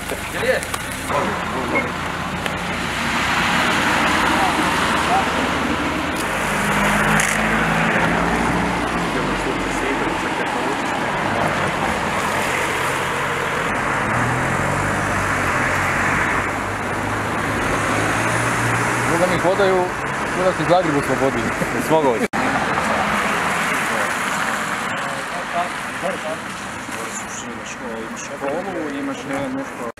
Gdje je? Da mi hodaju, da se Zagreb oslobodi, svoga hoće. Ovo imaš nešto